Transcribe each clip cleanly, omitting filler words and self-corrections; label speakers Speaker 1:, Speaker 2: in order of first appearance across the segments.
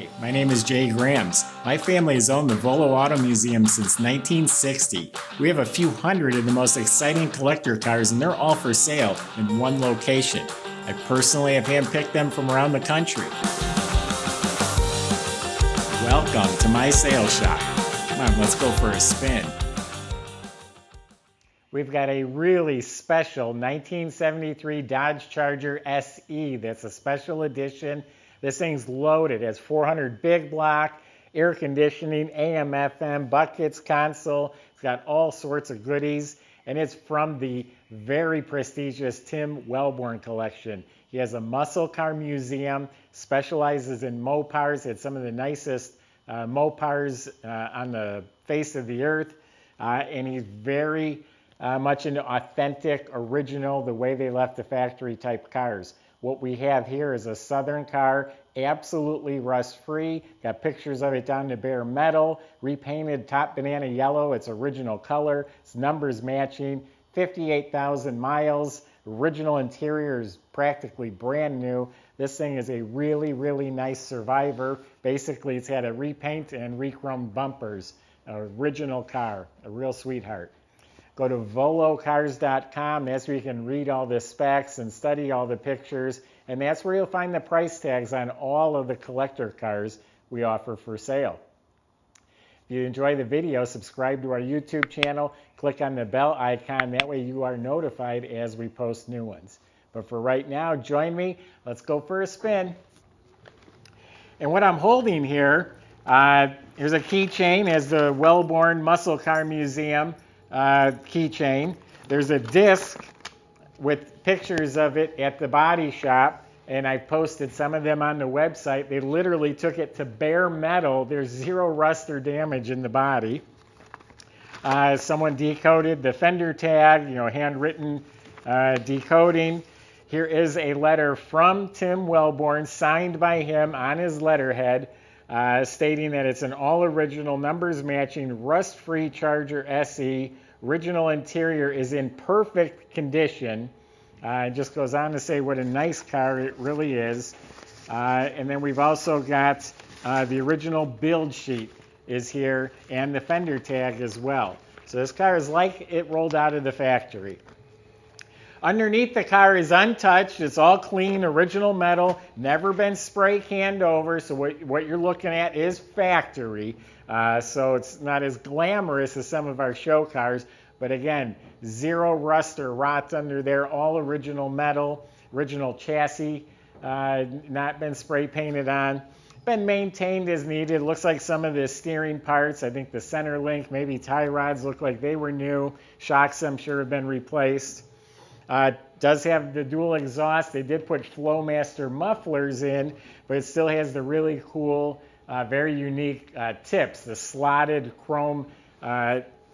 Speaker 1: Hi, my name is Jay Grams. My family has owned the Volo Auto Museum since 1960. We have a few hundred of the most exciting collector cars, and they're all for sale in one location. I personally have handpicked them from around the country. Welcome to my sales shop. Come on, let's go for a spin. We've got a really special 1973 Dodge Charger SE. That's a special edition. This thing's loaded. It has 400 big block, air conditioning, AM, FM, buckets, console. It's got all sorts of goodies, and it's from the very prestigious Tim Wellborn collection. He has a muscle car museum, specializes in Mopars. It's some of the nicest Mopars on the face of the earth, and he's very much into authentic, original, the way they left the factory type cars. What we have here is a Southern car, absolutely rust-free. Got pictures of it down to bare metal, repainted top banana yellow. It's original color. Its numbers matching. 58,000 miles. Original interior is practically brand new. This thing is a really, really nice survivor. Basically, it's had a repaint and rechromed bumpers. Original car, a real sweetheart. Go to volocars.com. That's where you can read all the specs and study all the pictures. And that's where you'll find the price tags on all of the collector cars we offer for sale. If you enjoy the video, subscribe to our YouTube channel. Click on the bell icon. That way you are notified as we post new ones. But for right now, join me. Let's go for a spin. And what I'm holding here, here's a keychain as the Wellborn Muscle Car Museum keychain. There's a disc with pictures of it at the body shop, and I posted some of them on the website. They literally took it to bare metal. There's zero rust or damage in the body. Someone decoded the fender tag, handwritten decoding. Here is a letter from Tim Wellborn, signed by him on his letterhead, stating that it's an all-original, numbers matching, rust-free Charger SE. Original interior is in perfect condition. It just goes on to say what a nice car it really is. And then we've also got the original build sheet is here, and the fender tag as well. So this car is like it rolled out of the factory. Underneath the car is untouched. It's all clean, original metal, never been spray canned over. So what you're looking at is factory. So it's not as glamorous as some of our show cars. But again, zero rust or rot under there, all original metal, original chassis, not been spray painted on. Been maintained as needed. Looks like some of the steering parts, I think the center link, maybe tie rods look like they were new. Shocks, I'm sure, have been replaced. Does have the dual exhaust. They did put Flowmaster mufflers in, but it still has the really cool, very unique tips, the slotted chrome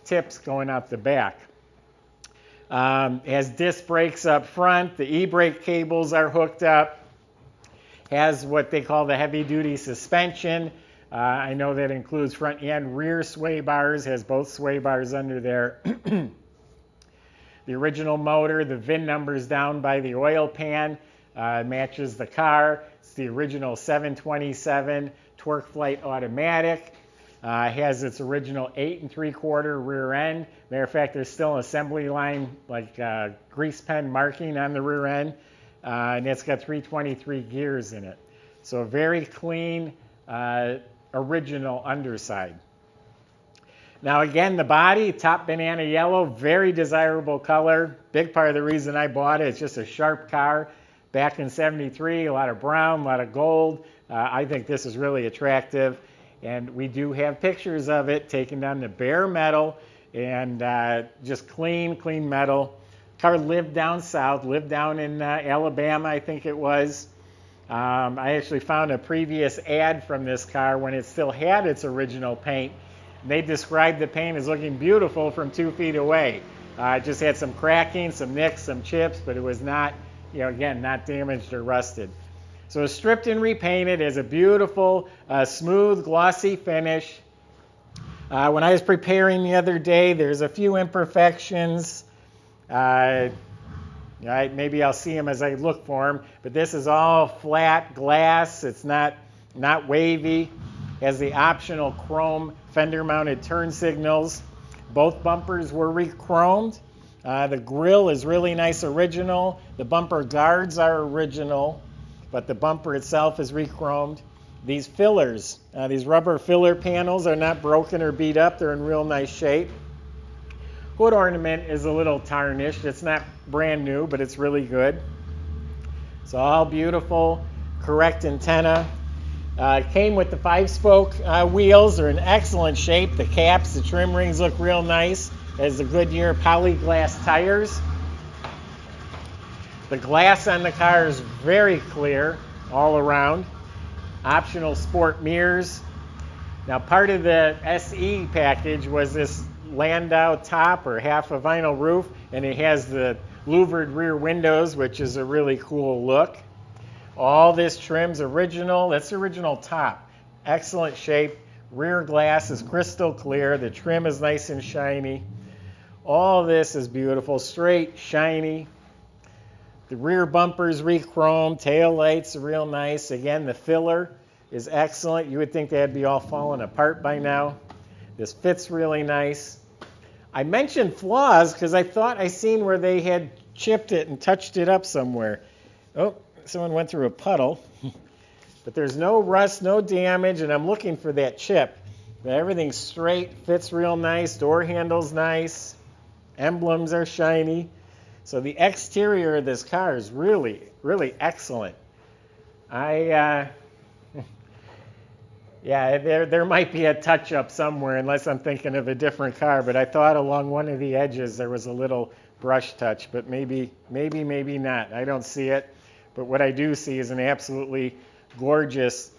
Speaker 1: tips going out the back. Has disc brakes up front. The e-brake cables are hooked up. Has what they call the heavy-duty suspension. I know that includes front and rear sway bars. Has both sway bars under there. The original motor, the VIN number's down by the oil pan, matches the car. It's the original 727 Torque Flight automatic. Has its original 8 3/4 rear end. Matter of fact, there's still an assembly line, like grease pen marking on the rear end. And it's got 323 gears in it. So a very clean, original underside. Now again, the body, top banana yellow, very desirable color. Big part of the reason I bought it, it's just a sharp car. Back in '73, a lot of brown, a lot of gold. I think this is really attractive. And we do have pictures of it taken down to bare metal and just clean metal. Car lived down south, lived down in Alabama, I think it was. I actually found a previous ad from this car when it still had its original paint. They described the paint as looking beautiful from 2 feet away. It just had some cracking, some nicks, some chips, but it was not, again, not damaged or rusted. So it's stripped and repainted. It has a beautiful, smooth, glossy finish. When I was preparing the other day, there's a few imperfections. Maybe I'll see them as I look for them, but this is all flat glass. It's not not wavy. Has the optional chrome fender mounted turn signals. Both bumpers were rechromed. The grille is really nice original. The bumper guards are original, but the bumper itself is rechromed. These fillers, these rubber filler panels are not broken or beat up. They're in real nice shape. Hood ornament is a little tarnished. It's not brand new, but it's really good. It's all beautiful, correct antenna. Came with the 5-spoke wheels. They're in excellent shape. The caps, the trim rings look real nice. Has the Goodyear Polyglass tires. The glass on the car is very clear all around. Optional sport mirrors. Now, part of the SE package was this landau top or half a vinyl roof, and it has the louvered rear windows, which is a really cool look. All this trim's original. That's the original top. Excellent shape. Rear glass is crystal clear. The trim is nice and shiny. All this is beautiful, straight, shiny. The rear bumper's rechromed. Tail lights are real nice. Again, the filler is excellent. You would think they'd be all falling apart by now. This fits really nice. I mentioned flaws because I thought I seen where they had chipped it and touched it up somewhere. Oh, someone went through a puddle. But there's no rust, no damage, and I'm looking for that chip. But everything's straight, fits real nice, door handle's nice, emblems are shiny. So the exterior of this car is really, really excellent. Yeah, there might be a touch-up somewhere, unless I'm thinking of a different car, but I thought along one of the edges there was a little brush touch, but maybe not. I don't see it, but what I do see is an absolutely gorgeous,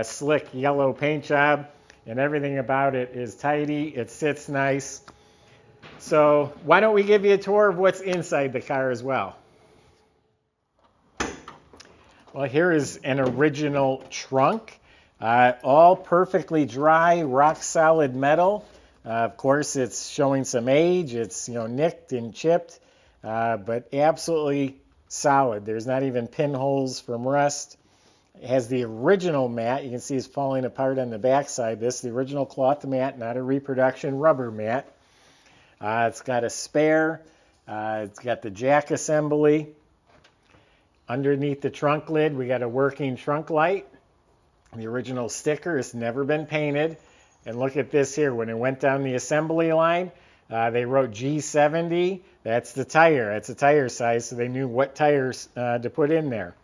Speaker 1: slick yellow paint job, and everything about it is tidy. It sits nice. So why don't we give you a tour of what's inside the car as well. Well, here is an original trunk. All perfectly dry, rock-solid metal. Of course, it's showing some age. It's nicked and chipped, but absolutely solid. There's not even pinholes from rust. It has the original mat. You can see it's falling apart on the backside. This is the original cloth mat, not a reproduction rubber mat. It's got a spare. It's got the jack assembly. Underneath the trunk lid, we got a working trunk light. The original sticker has never been painted. And look at this here. When it went down the assembly line, they wrote G70. That's the tire. That's a tire size, so they knew what tires to put in there.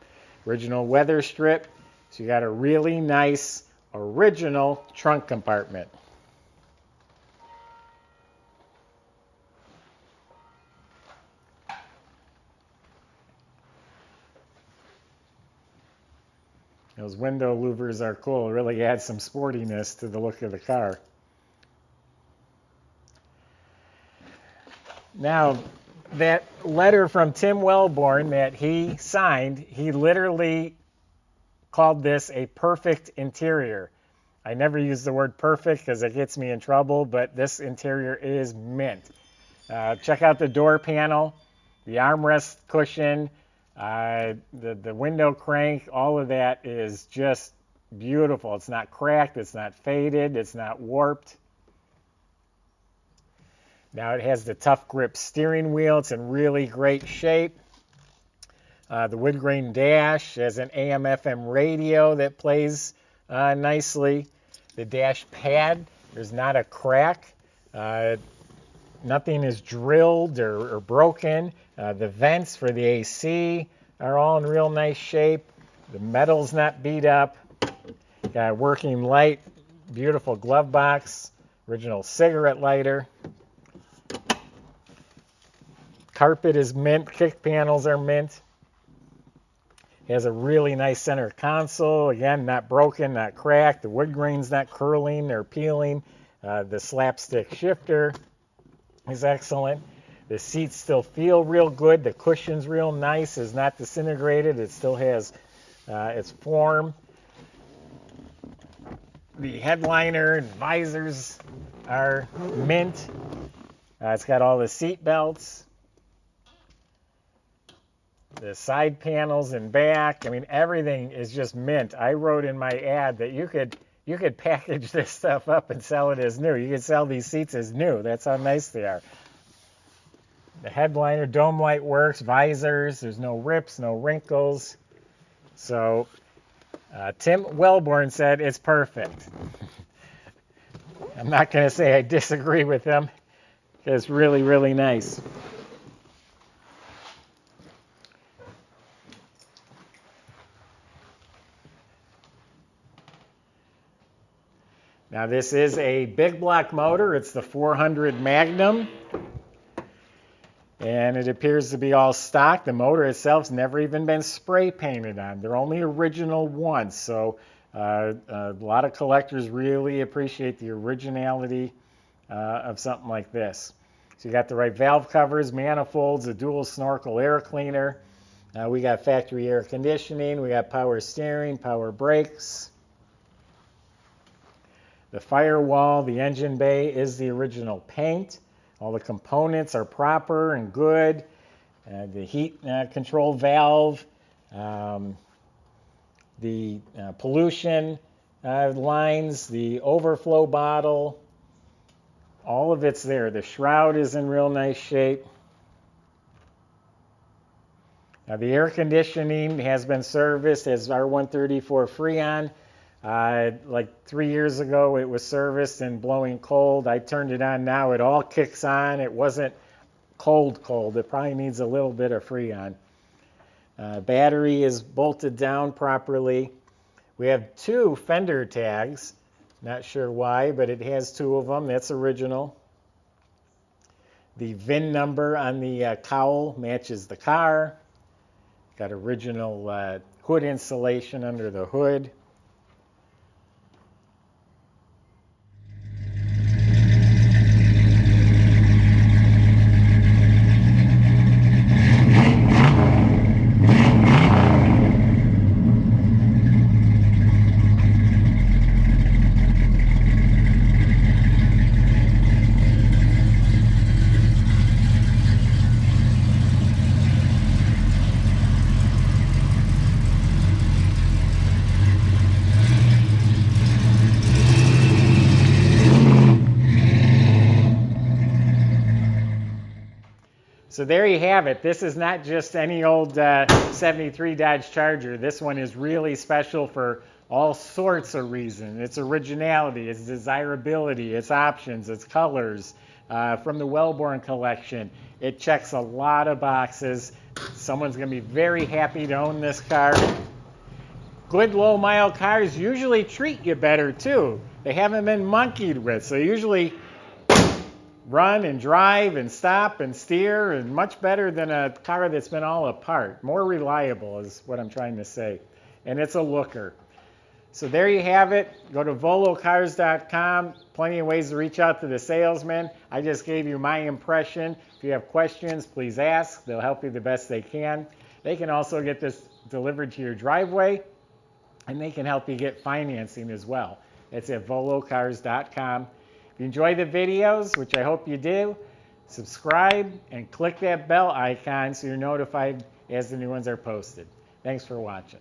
Speaker 1: Original weather strip. So you got a really nice original trunk compartment. Those window louvers are cool. It really adds some sportiness to the look of the car. Now, that letter from Tim Wellborn that he signed, he literally called this a perfect interior. I never use the word perfect because it gets me in trouble, but this interior is mint. Check out the door panel, the armrest cushion, the window crank. All of that is just beautiful. It's not cracked, it's not faded, it's not warped. Now it has the tough grip steering wheel. It's in really great shape. The wood grain dash has an AM/FM radio that plays nicely. The dash pad, there's not a crack. Nothing is drilled or broken. The vents for the AC are all in real nice shape. The metal's not beat up. Got a working light, beautiful glove box, original cigarette lighter. Carpet is mint, kick panels are mint. It has a really nice center console. Again, not broken, not cracked. The wood grain's not curling or peeling. The slapstick shifter is excellent. The seats still feel real good. The cushion's real nice. It's not disintegrated. It still has its form. The headliner and visors are mint. It's got all the seat belts. the side panels and back. I mean, everything is just mint. I wrote in my ad that you could package this stuff up and sell it as new. You could sell these seats as new. That's how nice they are. The headliner dome light works, visors. There's no rips, no wrinkles. So Tim Wellborn said it's perfect. I'm not going to say I disagree with him. It's really, really nice. Now this is a big block motor. It's the 400 Magnum. And it appears to be all stock. The motor itself's never even been spray painted on. They're only original once. So a lot of collectors really appreciate the originality of something like this. So you got the right valve covers, manifolds, a dual snorkel air cleaner. We got factory air conditioning. We got power steering, power brakes. The firewall, the engine bay is the original paint. All the components are proper and good. The heat control valve, the pollution lines, the overflow bottle, all of it's there. The shroud is in real nice shape. Now the air conditioning has been serviced as R134 Freon. Like 3 years ago it was serviced and blowing cold. I turned it on now. It all kicks on. It wasn't cold. It probably needs a little bit of Freon. Battery is bolted down properly. We have 2 fender tags. Not sure why, but it has 2 of them. That's original. The VIN number on the cowl matches the car. Got original hood insulation under the hood. So there you have it. This is not just any old 73 Dodge Charger. This one is really special for all sorts of reasons. Its originality, its desirability, its options, its colors. From the Wellborn collection, it checks a lot of boxes. Someone's going to be very happy to own this car. Good low-mile cars usually treat you better too. They haven't been monkeyed with, so usually run and drive and stop and steer, and much better than a car that's been all apart. More reliable is what I'm trying to say. And it's a looker. So there you have it. Go to volocars.com. Plenty of ways to reach out to the salesman. I just gave you my impression. If you have questions, please ask. They'll help you the best they can. They can also get this delivered to your driveway, and they can help you get financing as well. It's at volocars.com. If you enjoy the videos, which I hope you do, subscribe and click that bell icon so you're notified as the new ones are posted. Thanks for watching.